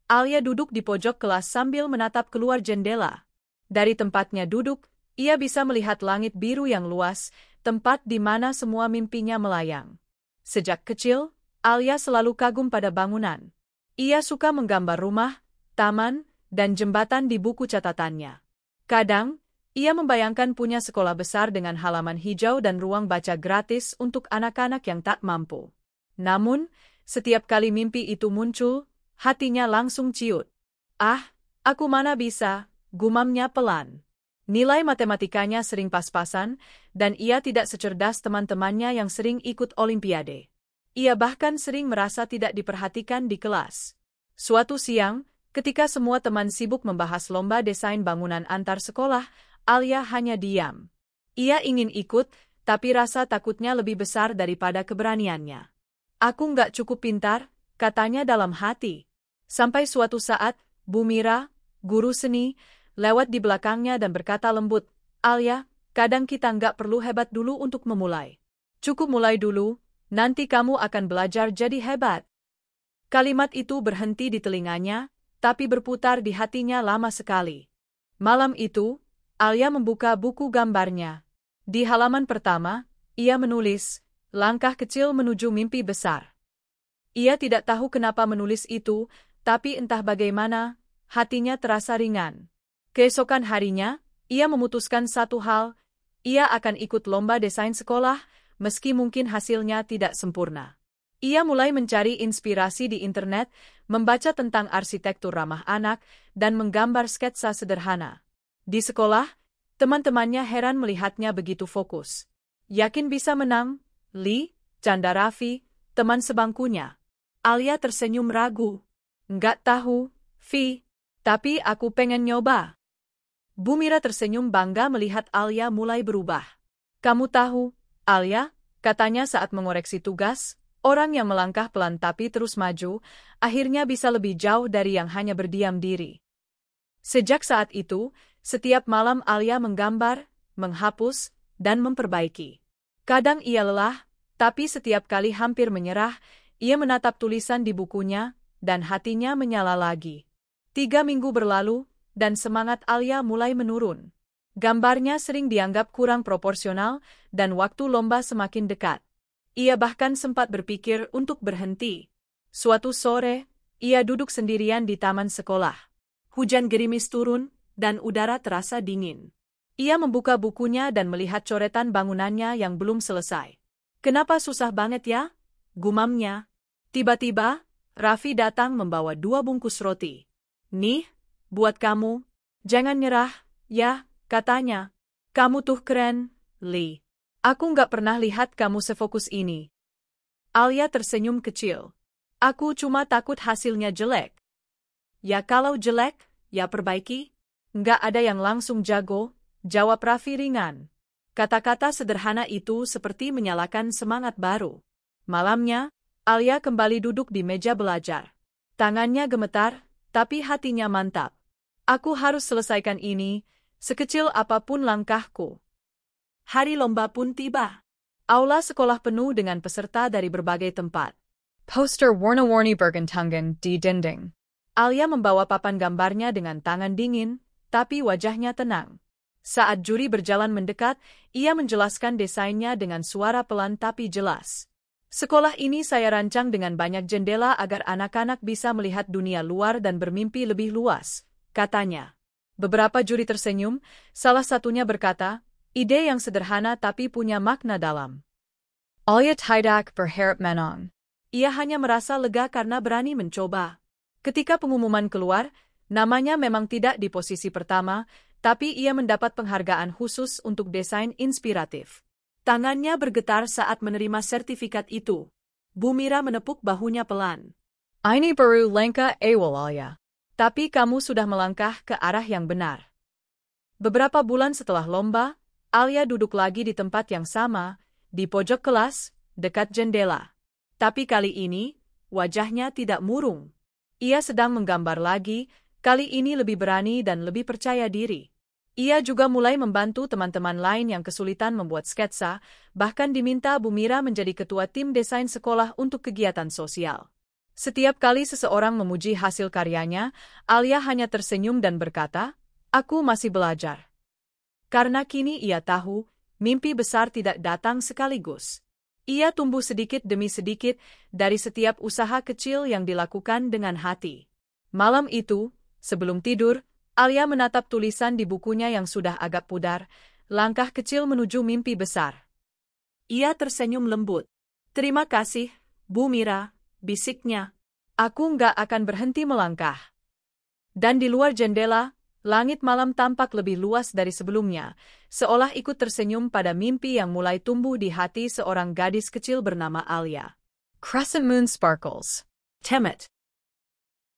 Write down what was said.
Alia duduk di pojok kelas sambil menatap keluar jendela. Dari tempatnya duduk, ia bisa melihat langit biru yang luas, tempat di mana semua mimpinya melayang. Sejak kecil, Alia selalu kagum pada bangunan. Ia suka menggambar rumah, taman, dan jembatan di buku catatannya. Kadang, ia membayangkan punya sekolah besar dengan halaman hijau dan ruang baca gratis untuk anak-anak yang tak mampu. Namun, setiap kali mimpi itu muncul, hatinya langsung ciut. "Ah, aku mana bisa," gumamnya pelan. Nilai matematikanya sering pas-pasan, dan ia tidak secerdas teman-temannya yang sering ikut olimpiade. Ia bahkan sering merasa tidak diperhatikan di kelas. Suatu siang, ketika semua teman sibuk membahas lomba desain bangunan antar sekolah, Alia hanya diam. Ia ingin ikut, tapi rasa takutnya lebih besar daripada keberaniannya. "Aku nggak cukup pintar," katanya dalam hati. Sampai suatu saat, Bu Mira, guru seni, lewat di belakangnya dan berkata lembut, "Alia, kadang kita nggak perlu hebat dulu untuk memulai. Cukup mulai dulu, nanti kamu akan belajar jadi hebat." Kalimat itu berhenti di telinganya, tapi berputar di hatinya lama sekali. Malam itu, Alia membuka buku gambarnya. Di halaman pertama, ia menulis, "Langkah kecil menuju mimpi besar." Ia tidak tahu kenapa menulis itu, tapi entah bagaimana, hatinya terasa ringan. Keesokan harinya, ia memutuskan satu hal, ia akan ikut lomba desain sekolah, meski mungkin hasilnya tidak sempurna. Ia mulai mencari inspirasi di internet, membaca tentang arsitektur ramah anak, dan menggambar sketsa sederhana. Di sekolah, teman-temannya heran melihatnya begitu fokus. "Yakin bisa menang, Li?" canda Raffi, teman sebangkunya. Alia tersenyum ragu. "Nggak tahu, Vi. Tapi aku pengen nyoba." Bu Mira tersenyum bangga melihat Alia mulai berubah. "Kamu tahu, Alia," katanya saat mengoreksi tugas, "orang yang melangkah pelan tapi terus maju, akhirnya bisa lebih jauh dari yang hanya berdiam diri." Sejak saat itu, setiap malam Alia menggambar, menghapus, dan memperbaiki. Kadang ia lelah, tapi setiap kali hampir menyerah, ia menatap tulisan di bukunya, dan hatinya menyala lagi. 3 minggu berlalu, dan semangat Alia mulai menurun. Gambarnya sering dianggap kurang proporsional, dan waktu lomba semakin dekat. Ia bahkan sempat berpikir untuk berhenti. Suatu sore, ia duduk sendirian di taman sekolah. Hujan gerimis turun, dan udara terasa dingin. Ia membuka bukunya dan melihat coretan bangunannya yang belum selesai. "Kenapa susah banget ya?" gumamnya. Tiba-tiba, Raffi datang membawa 2 bungkus roti. "Nih, buat kamu. Jangan nyerah, ya," katanya. "Kamu tuh keren, Li. Aku nggak pernah lihat kamu sefokus ini." Alia tersenyum kecil. "Aku cuma takut hasilnya jelek." "Ya kalau jelek, ya perbaiki. Nggak ada yang langsung jago," jawab Raffi ringan. Kata-kata sederhana itu seperti menyalakan semangat baru. Malamnya, Alia kembali duduk di meja belajar. Tangannya gemetar, tapi hatinya mantap. "Aku harus selesaikan ini, sekecil apapun langkahku." Hari lomba pun tiba. Aula sekolah penuh dengan peserta dari berbagai tempat. Poster warna-warni bergantungan di dinding. Alia membawa papan gambarnya dengan tangan dingin, tapi wajahnya tenang. Saat juri berjalan mendekat, ia menjelaskan desainnya dengan suara pelan tapi jelas. "Sekolah ini saya rancang dengan banyak jendela agar anak-anak bisa melihat dunia luar dan bermimpi lebih luas," katanya. Beberapa juri tersenyum, salah satunya berkata, "Ide yang sederhana tapi punya makna dalam." Alia tidak berharap menang. Ia hanya merasa lega karena berani mencoba. Ketika pengumuman keluar, namanya memang tidak di posisi pertama, tapi ia mendapat penghargaan khusus untuk desain inspiratif. Tangannya bergetar saat menerima sertifikat itu. Bu Mira menepuk bahunya pelan. "Ini baru langkah awal, Alia. Tapi kamu sudah melangkah ke arah yang benar." Beberapa bulan setelah lomba, Alia duduk lagi di tempat yang sama, di pojok kelas, dekat jendela. Tapi kali ini, wajahnya tidak murung. Ia sedang menggambar lagi, kali ini lebih berani dan lebih percaya diri. Ia juga mulai membantu teman-teman lain yang kesulitan membuat sketsa, bahkan diminta Bu Mira menjadi ketua tim desain sekolah untuk kegiatan sosial. Setiap kali seseorang memuji hasil karyanya, Alia hanya tersenyum dan berkata, "Aku masih belajar." Karena kini ia tahu, mimpi besar tidak datang sekaligus. Ia tumbuh sedikit demi sedikit dari setiap usaha kecil yang dilakukan dengan hati. Malam itu, sebelum tidur, Alia menatap tulisan di bukunya yang sudah agak pudar, langkah kecil menuju mimpi besar. Ia tersenyum lembut. "Terima kasih, Bu Mira," bisiknya. "Aku nggak akan berhenti melangkah." Dan di luar jendela, langit malam tampak lebih luas dari sebelumnya, seolah ikut tersenyum pada mimpi yang mulai tumbuh di hati seorang gadis kecil bernama Alia. Crescent Moon Sparkles. Temet.